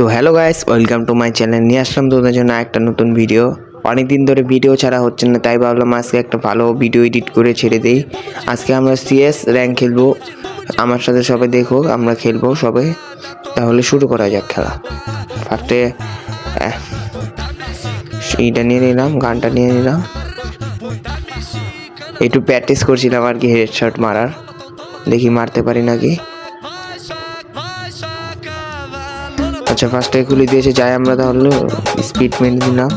তো hello guys, welcome to my channel. নিয়ে আসলাম তোমাদের জন্য একটা নতুন ভিডিও। অনেকদিন ধরে ভিডিও ছাড়া হচ্ছে না, তাই ভাবলাম আজকে একটা ভালো ভিডিও এডিট করে ছেড়ে দিই। আজকে আমরা সিএস র্যাঙ্ক খেলবো, আমার সাথে সবাই দেখো, আমরা খেলবো সবাই। তাহলে শুরু করা যাক খেলা। ফার্স্টে এইটা নিয়ে নিলাম, গানটা নিয়ে নিলাম, একটু প্র্যাকটিস করছিলাম আর কি হেডশট মারার, দেখি মারতে পারি নাকি। আচ্ছা, ফার্স্টে খুলে দিয়েছে, যাই আমরা তাহলে স্পিড মেনে দিলাম।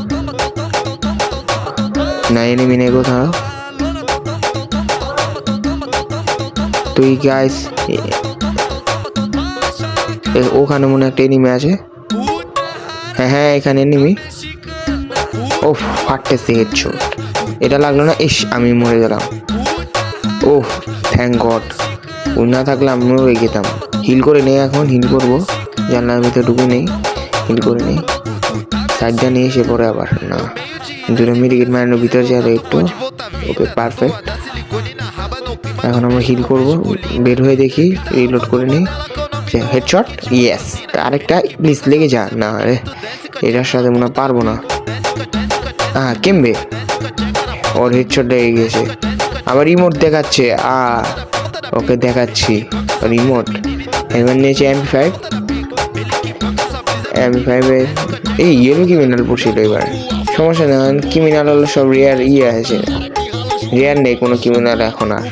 না এনিমি নেই কোথাও। তুই গাইস ওখানে মনে একটা এনিমি আছে। হ্যাঁ এখানে এনিমি। ও ফাটতেছে হেডশট, এটা লাগলো না। ইস, আমি মরে গেলাম। ও থ্যাংক গড, ওই না থাকলে আমিও হয়ে যেতাম। হিল করে নেই, এখন হিল করবো। জানলার ভিতরে ঢুকে নেই, হিল করে নেই। সাইডটা নিয়ে এসে পরে আবার না, দূরে মেডিকেট মারানোর ভিতরে যাবে একটু। Okay perfect. এখন আমরা হিল করব, বের হয়ে দেখি, রিলোড করে নিই। Headshot, yes. আরেকটা প্লিজ লেগে যা না, আরে এটার সাথে মনে পারবো না। হ্যাঁ কেমবে, ওর হেডশট লেগে গেছে। আবার রিমোট দেখাচ্ছে। ওকে দেখাচ্ছি রিমোট। এবার নিয়েছে MP5। MP5-এর এই ইয়েলো ক্রিমিনাল পড়ছিল এবার। সমস্যা নেই, ক্রিমিনাল হলো সব রেয়ার আছে, রেয়ার নেই কোনো ক্রিমিনাল এখন আর।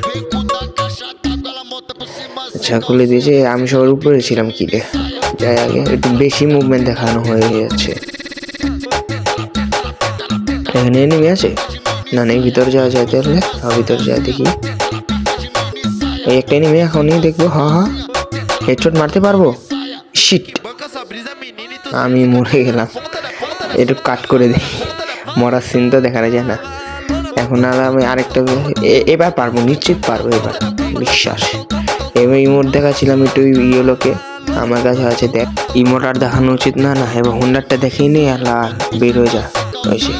আচ্ছা খুলে দিয়েছে, আমি সবার উপরে ছিলাম কিলে। যাই আগে, একটু বেশি মুভমেন্ট দেখানো হয়ে যাচ্ছে। এখানে এনিমি আছে না? নেই, ভিতরে যাওয়া যায় তাহলে। ভিতরে যায় দেখি। এই একটা এনিমি এখনই দেখবো। হ্যাঁ হেডশট মারতে পারবো। শিট, আমি মরে গেলাম। একটু কাট করে দিই, মরার সিন তো দেখানো যায় না এখন। আর আমি আরেকটা, এবার পারবো, নিশ্চিত পারবো এবার, বিশ্বাস। এবার ইমোট দেখাচ্ছিলাম একটু ইয়েলোকে, আমার কাছে আছে। দেখ, ইমোট আর দেখানো উচিত না। না এবার হুন্ডারটা দেখেই নি, আল্লাহ বের হয়ে যা। হয়েছে,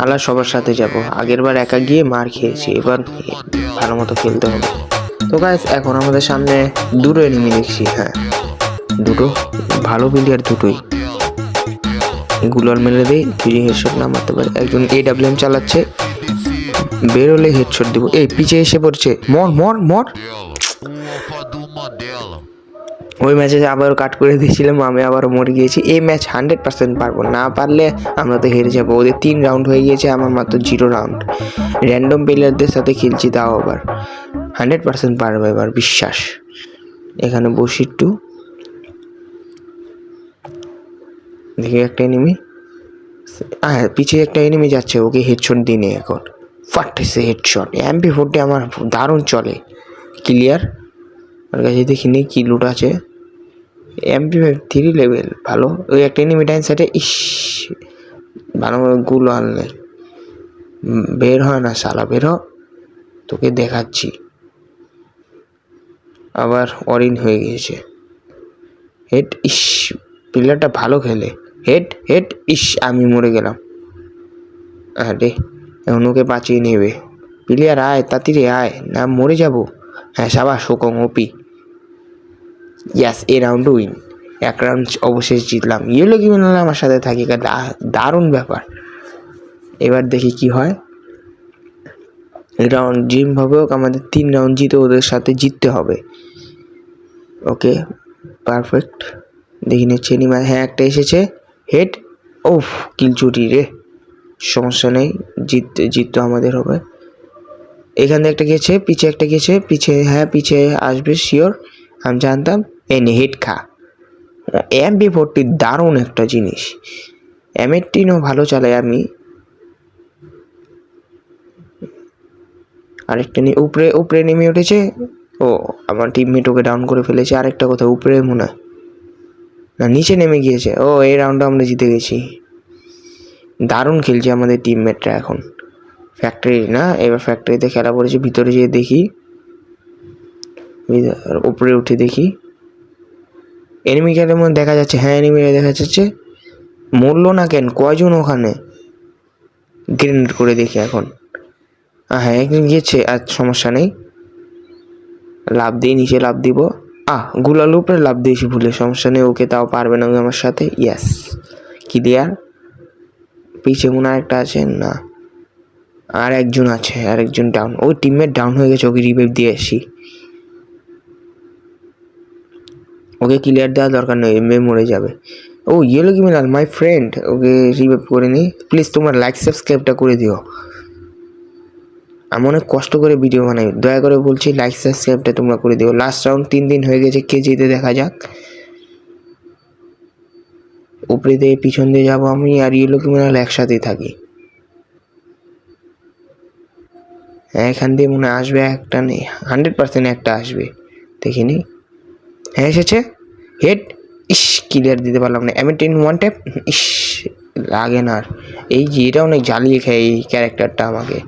আল্লাহ সবার সাথে যাব। আগের বার একা গিয়ে মার খেয়েছি, এবার ভালো মতো খেলতে হবে। তো গাইস, এখন আমাদের সামনে দুটো এনিমি দেখছি। হ্যাঁ দুটো, ভালো প্লেয়ার দুটোই। এগুলো মেরে দেই, ফ্রি হেডশট না মারতে পারে। একজন AWM চালাচ্ছে, বের হলে হেডশট দিব। এই পিছে এসে পড়ছে, মর মর মর। ওই ম্যাচে আবারও কাট করে দিয়েছিলাম, আমি আবারও মরে গিয়েছি। এই ম্যাচ 100% পারবো, না পারলে আমরা তো হেরে যাবো। ওদের 3 রাউন্ড হয়ে গিয়েছে, আমার মাত্র 0 রাউন্ড। র্যান্ডম প্লেয়ারদের সাথে খেলছি, তাও আবার 100% পারবো এবার, বিশ্বাস। এখানে বসি একটু, দেখি একটা এনিমি। হ্যাঁ পিছে একটা এনিমি যাচ্ছে, ওকে হেডশট দিনে এখন ফাটতেছে হেডশট। MP40 আমার দারুণ চলে, ক্লিয়ার। ওর কাছে দেখিনি কি লুট আছে। MP5 3 লেভেল, ভালো। ওই একটা এনিমি ডাইন সাইডে। ইস, ভালো গুলো আনলে বের হয় না শালা, বের হ, তোকে দেখাচ্ছি। আবার অরিন হয়ে গিয়েছে। হেড, ইস প্লেয়ারটা ভালো খেলে। হেড হেড, ইস আমি মরে গেলাম। আরে এখন ওকে বাঁচিয়ে নেবে প্লেয়ার। আয় তাড়াতাড়ি আয়, না মরে যাব। হ্যাঁ সাবাস, শোকং OP. Yes, a round win. 1 round অবশেষ জিতলাম। ইয়েলো কি মনে হলো আমার সাথে থাকি, দারুণ ব্যাপার। এবার দেখি কি হয়। রাউন্ড জিম হবে হোক, আমাদের 3 রাউন্ড জিতে ওদের সাথে জিততে হবে। Okay perfect. দেখি নিচ্ছে এনিমি। হ্যাঁ একটা এসেছে, হেড। ওফ কিল চুরি রে, সমস্যা নেই, জিততে আমাদের হবে। এখানে একটা গেছে, পিছে একটা গেছে, পিছে। হ্যাঁ পিছে আসবে শিওর, আমি জানতাম। এনে হেড খা। MP40 দারুণ একটা জিনিস। M18ও ভালো চালাই আমি। আরেকটা উপরে উপরে নেমে উঠেছে। ও আমার টিমমেট ওকে ডাউন করে ফেলেছে। আরেকটা কোথাও উপরে মনে হয়, না নিচে নেমে গিয়েছে। ও এই রাউন্ডটা আমরা জিতে গেছি, দারুণ খেলছে আমাদের টিমমেটরা এখন। ফ্যাক্টরি না, এবার ফ্যাক্টরিতে খেলা পড়েছে। ভিতরে যেয়ে দেখি, উপরে উঠে দেখি এনিমি খেলে মনে দেখা যাচ্ছে। হ্যাঁ এনিমি দেখা যাচ্ছে। মরলো না কেন, কয়জন ওখানে? গ্রেনেড করে দেখি এখন। হ্যাঁ একদিন গিয়েছে, আর সমস্যা নেই। লাভ দিই, নিচে লাভ দিব। গুলাল উপরে লাভ দিয়েছি ভুলে, সমস্যা নেই, ওকে তাও পারবে না আমার সাথে। ইয়াস ক্লিয়ার। পিছে মনে হয় একটা আছে, না আর একজন আছে, আর একজন ডাউন, ওই টিমমেট ডাউন হয়ে গেছে, ওকে রিভাইভ দিয়ে আসি। ওকে ক্লিয়ার দেওয়ার দরকার নেই, এমনি মরে যাবে। ও yellow criminal my friend, okay revive করে নিই। প্লিজ তোমার লাইক সাবস্ক্রাইবটা করে দিও, আমি অনেক কষ্ট করে ভিডিও বানাই, দয়া করে বলছি লাইক সাবস্ক্রাইবটা তোমরা করে দিও। লাস্ট রাউন্ড 3 দিন হয়ে গেছে, কে জিতে দেখা যাক। উপরে দিয়ে পিছন দিয়ে যাবো আমি আর ইয়েলো ক্রিমিনাল একসাথেই থাকি। এখান দিয়ে মনে আসবে একটা, নেই 100% একটা আসবে, দেখিনি। হ্যাঁ এসেছে, হেড। ইস ক্লিয়ার দিতে পারলাম না, M10 ওয়ান ট্যাপ। ইস লাগে না আর, এই যে এটা অনেক জ্বালিয়ে খায় এই ক্যারেক্টারটা আমাকে।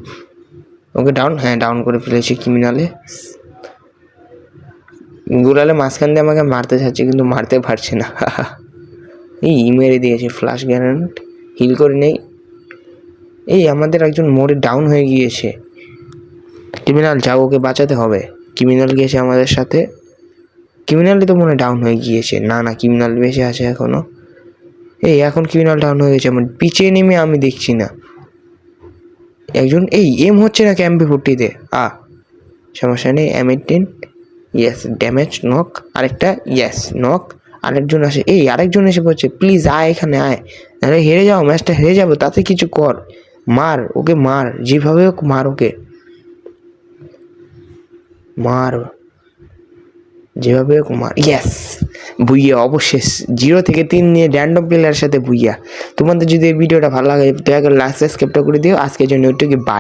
ওকে ডাউন, হ্যাঁ ডাউন করে ফেলেছি ক্রিমিনালে। গুলালে মাঝখান দিয়ে আমাকে মারতে চাচ্ছে কিন্তু মারতে পারছে না। এই মেরে দিয়েছে ফ্লাশ গ্যারেন্ট, হিল করে নেই। এই আমাদের একজন মোড়ে ডাউন হয়ে গিয়েছে, ক্রিমিনাল যাও, ওকে বাঁচাতে হবে। ক্রিমিনাল গেছে আমাদের সাথে, ক্রিমিনালই তো মনে ডাউন হয়ে গিয়েছে। না না ক্রিমিনাল বেঁচে আছে এখনো। এই এখন ক্রিমিনাল ডাউন হয়ে গেছে, আমার পিছিয়ে নেমে আমি দেখছি না একজন। এই এম হচ্ছে না MP40-তে, সমস্যা নেই, M18। ইয়েস ড্যামেজ, নক আরেকটা, ইয়েস নক। আরেকজন আসে, এই আরেকজন এসে পড়ছে, প্লিজ আয় এখানে আয়, নাহলে হেরে যাও, ম্যাচটা হেরে যাবো, তাতে কিছু কর, মার ওকে, মার যেভাবে হোক মার ওকে, মার যেভাবে হোক মার। ইয়েস ভুইয়া, অবশেষ 0 থেকে 3 নিয়ে র্যান্ডম প্লেয়ারের সাথে ভুইয়া। তোমাদের যদি এই ভিডিওটা ভালো লাগে দয়া করে লাইক সাবস্ক্রাইবটা করে দিও। আজকের জন্য ওইটুকু, বাই।